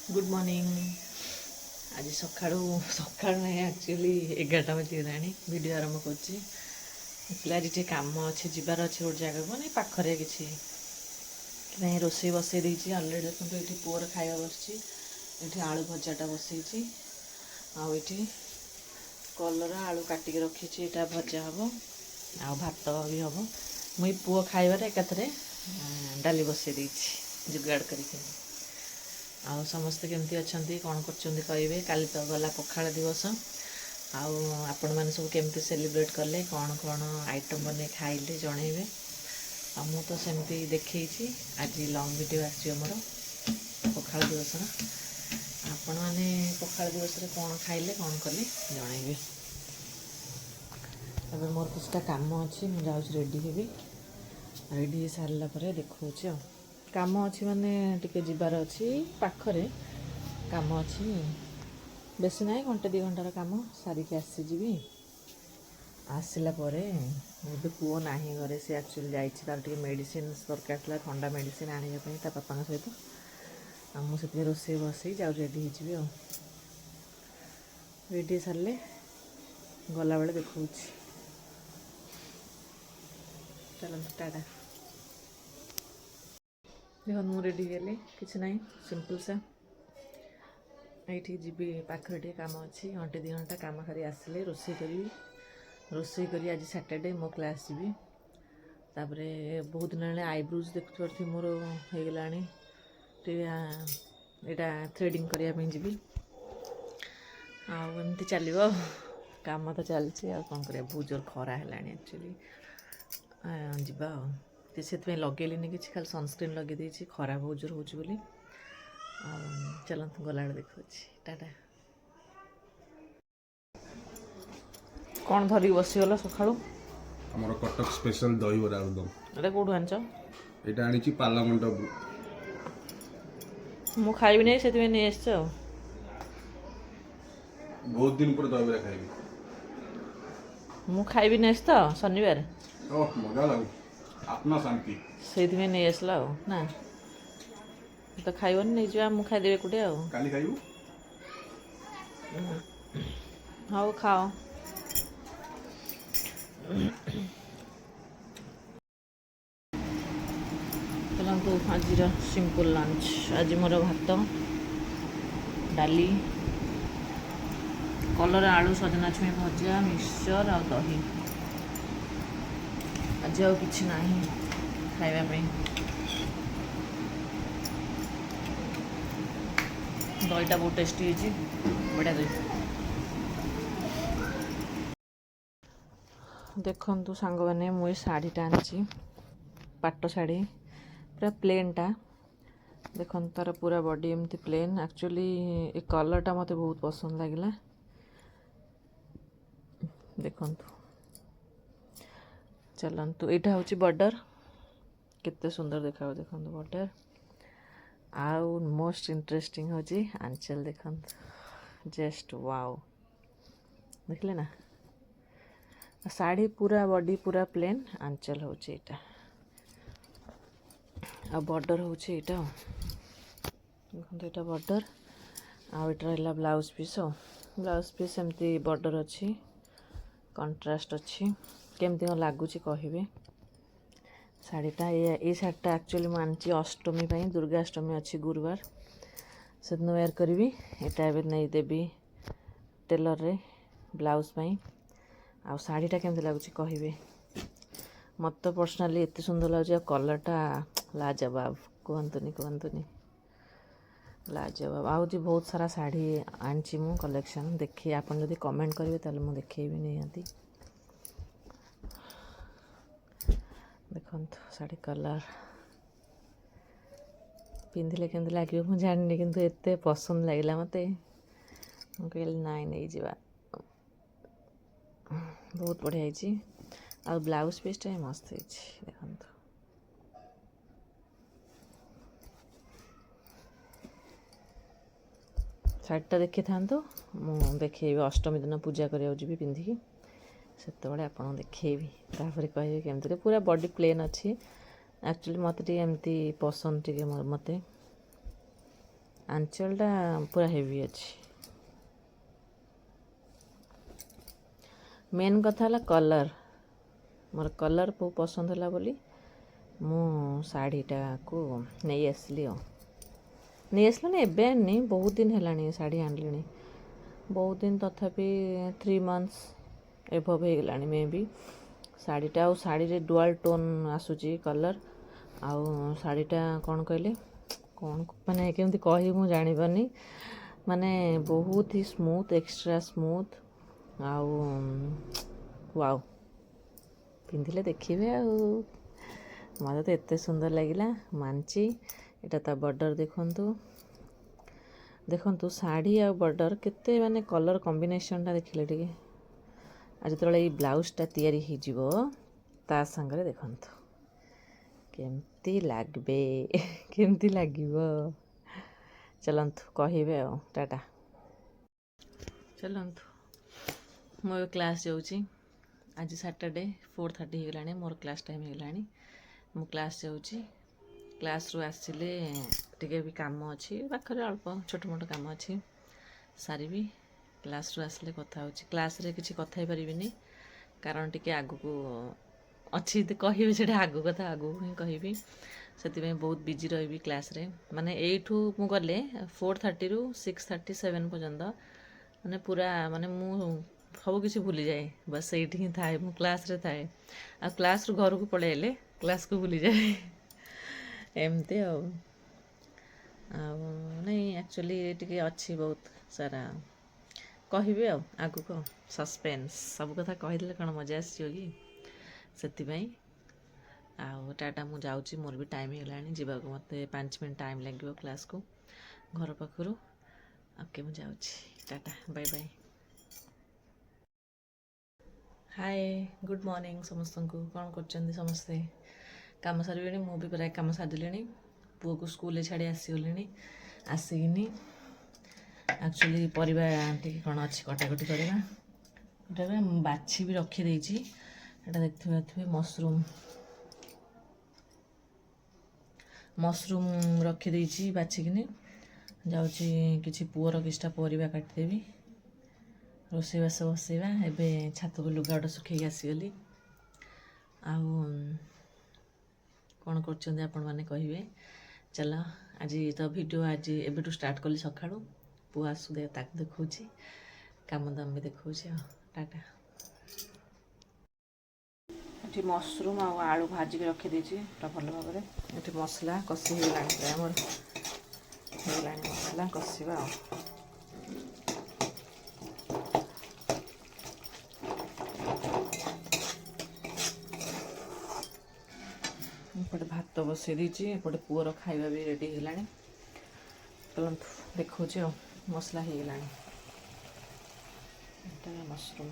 Good morning. आज सकाळू सकाळू ना actually 11टा बजिगलाणी video आरंभ कर आज टे कम अच्छे जबार अच्छे गोटे जगह को नहीं पाखे किसी नहीं रोसे बसई देती अलरेडी देखो ये पुअर खाଇବା बस आलू भजाटा बसई आठी कलरा आलू काटिक रखी भजा हम आ भात भी हम मुई पुओ खाइबार एकाथरे डाली बसई देती जुगाड़ करके आउ समस्ते केमती अच्छा कौन कर कहे काली तो गला पखाड़ दिवस आपण मैंने सब केमती सेलिब्रेट कले कौन कौन आइटम बने खाइले जनइबे आ मु तो सेमती देखी आज लंग वीडियो आमर पखाड़ दिवस आपण मैंने पखाड़ दिवस कौन खाइले कौन कले जनइबे अब मोर किछटा काम अच्छी मुझे रेडी हेबी रेडी हो सारा पर देखा काम अच्छी माने टिके जीवार अच्छी पाखरे काम अच्छी बेसी ना घंटे 2 घंटार काम सारिकी आसीजी आसला पुओ ना घरे सी एक्चुअली जाइए तार टे मेडिसिन दरकार था ठंडा मेडिसिन आने पापा सहित मुझे रोसे बसई जाऊ रेडी हो रेडी सारे गला बेले देखा चलते टाटा देखो मु रेडी गली किसी ना सिंपल सा ये जी पाखे टे काम अच्छी घंटे 2 घंटा काम कर आसिले रोसे करी आज सैटरडे मो क्लास जी तापर बहुत दिन आईब्रोज देखुथि मोर हो गला यहाँ थ्रेडिंग करने जी आमती चलो काम तो चलती कौन कर बहुत जोर खरा है एक्चुअली जा से लगेली कि खाली सनस्क्रीन लगे देती खरा बहुत जोर हो चलते गला देखा टाटा कौन धरिक बसीगल सका हमर कटक स्पेशल दही बरा आलुदम एटा कोठु आनछ एटा आनिची पार्लामेंट मु खाइबि नै सेति नै एसछ बहुत दिन पर दही बरा खाइबी मु खाइबि नै त शनिबार ओह मजा लागु आत्मा शांति सेति नै एसला हो ना तो खाइबन नै जा मु खाइ देबे कुटे आ काली खाइबु हाउ खाओ चलतु आज सिंपल लंच आज मोर भात डाली कलर आलू सजना छुई भजा मिक्सचर आ दही आज आ कि ना खावाई दहीटा बहुत टेस्टी है बढ़िया दही देखु सांग मैंने मुझे शाढ़ीटा आनी पाट शाढ़ी पूरा प्लेनटा देख तार पूरा बॉडी एमती प्लेन एक्चुअली ए कलरटा मत बहुत पसंद लगे देखु चलतु यहाँ हूँ बॉर्डर केते सुंदर देखा देखो बॉर्डर आउ मोस्ट इंटरेस्टिंग हो आंचल देख जस्ट वाओ देखले ना साड़ी पूरा बॉडी पूरा प्लेन आंचल हो आ बॉर्डर हो देखो यहाँ बॉर्डर आटा रहा ब्लाउज पीस एमती बॉर्डर अच्छी कंट्रास्ट अच्छी केमती कौन लगुच कहे शाढ़ीटा ये शाढ़ीटा एक्चुअली मुझे अष्टमी दुर्गाष्टमी अच्छी गुरुवार से दिन वेयर करी यहाँ नहीं देवी टेलर रे ब्लाउज आ शाढ़ीटा केमती लगुच कहे मत तो पर्सनाली एत सुंदर लगे कलरटा लाजवाब कहतुनी लाजवाब आज बहुत सारा शाढ़ी आनी मु कलेक्शन देखिए आप जब कमेंट करेंगे ताले मुझे देखेबी निहाती देखो शाढ़ी कलर पिंधिले केमती लगे मुझे जानी किंतु एते पसंद लगे मत कहली नाई नहीं जा बहुत बढ़िया आ ब्लाउज पीसटा मस्त देखो शाढ़ीटा देखी था मुझे अष्टमी दिन पूजा करा जी पिंधिकी से आप देखेबी तापर कहे केमती पूरा बॉडी प्लेन अच्छी एक्चुअली मत एमती पसंद टे मत आंचलटा पूरा हेवी अच्छी। मेन कथा है कलर, मोर कलर बहुत पसंद है बोली मु शाढ़ीटा को नहीं आसली नहीं आसला ना एबे आनी बहुत दिन है शाढ़ी आनली बहुत दिन तथापि 3 months एभव हो गला मे भी शाढ़ीटा आ शाढ़ी रे डुअल टोन आसूची कलर आउ शाढ़ीटा कौन कहले कौन माने केमती कहि मु जानि पानी माने बहुत ही स्मूथ एक्स्ट्रा स्मूथ आउ वाओ पिंधिले देखिए मत तो एत सुंदर लगिला मानची एटा ता बॉर्डर देखंतु देखंतु साड़ी आ बॉर्डर केते माने कलर कॉम्बिनेशन टा देखिले टिके आज तळे ब्लाउज टा तयारी हो जिवो ता संगरे देखंतु केमती लागबे केमती लागिवो चलंतु कहिबे आ टाटा चलंतु मो क्लास जाउची आज सैटरडे 4:30 हो गलानी मोर क्लास टाइम हो गलानी मु क्लास जाउची क्लास रू आसिले टिके भी काम अच्छी पाखरे अल्प छोट मोट काम अच्छी सारी भी क्लास रू आसिले कथा होची क्लास रे किछि कथा ही परिबिनी कारण टिके आगु को अच्छी कहिबे सेटा आगु कथा आगु ही कहिबी सेति बहुत बिजी रही क्लास रे माने एठू मु गले 4:30 रु 6:37 पर्यंत माने पूरा माने मु सब किसी भूली जाए बस ये ही थाए मु क्लास रे थाए आ क्लास रू घर को पळेले क्लास को भूली जाए एमती नहीं एक्चुअली टिके अच्छी बहुत सारा कहिबे आगु को सस्पेंस सब कथा कहिदले कौन मजा आसी सेतिबाई आउ टाटा मु जाउची मोर भी टाइम हेलानी जीवा को मते 5 मिनट टाइम लागिवो क्लास को घर पाखरु ओके मु जाउची tata bye bye hi good morning समस्त को कौन कर समस्ते काम सारे मु भी प्राय काम सारे पुओ को स्कूल छाड़ी आसीगली आसिकी एक्चुअली परिवा कौन अच्छी कटाकटी करवा बाछी भी रखी देखिए मशरूम मशरूम रखी बाछिकी जाऊँगी किसी पुअर किछटा परिवा काटिदेवी रोषेईबास बसैबा एवं छात को लुगाटा सुखी आसीगली आउ कौन करें चल आज तो वीडियो आज एबेटू स्टार्ट कली सका पुआ आसु देखा काम दाम भी देखा टाटा ये मशरूम आलू भाजिक रखीदे भल भाव ये मसला कषि होगा मसला कषा एपटे भात बसई देती एपटे पुअर खाଇବା भी रेडी है चलतु देखा मसला हो गला मशरूम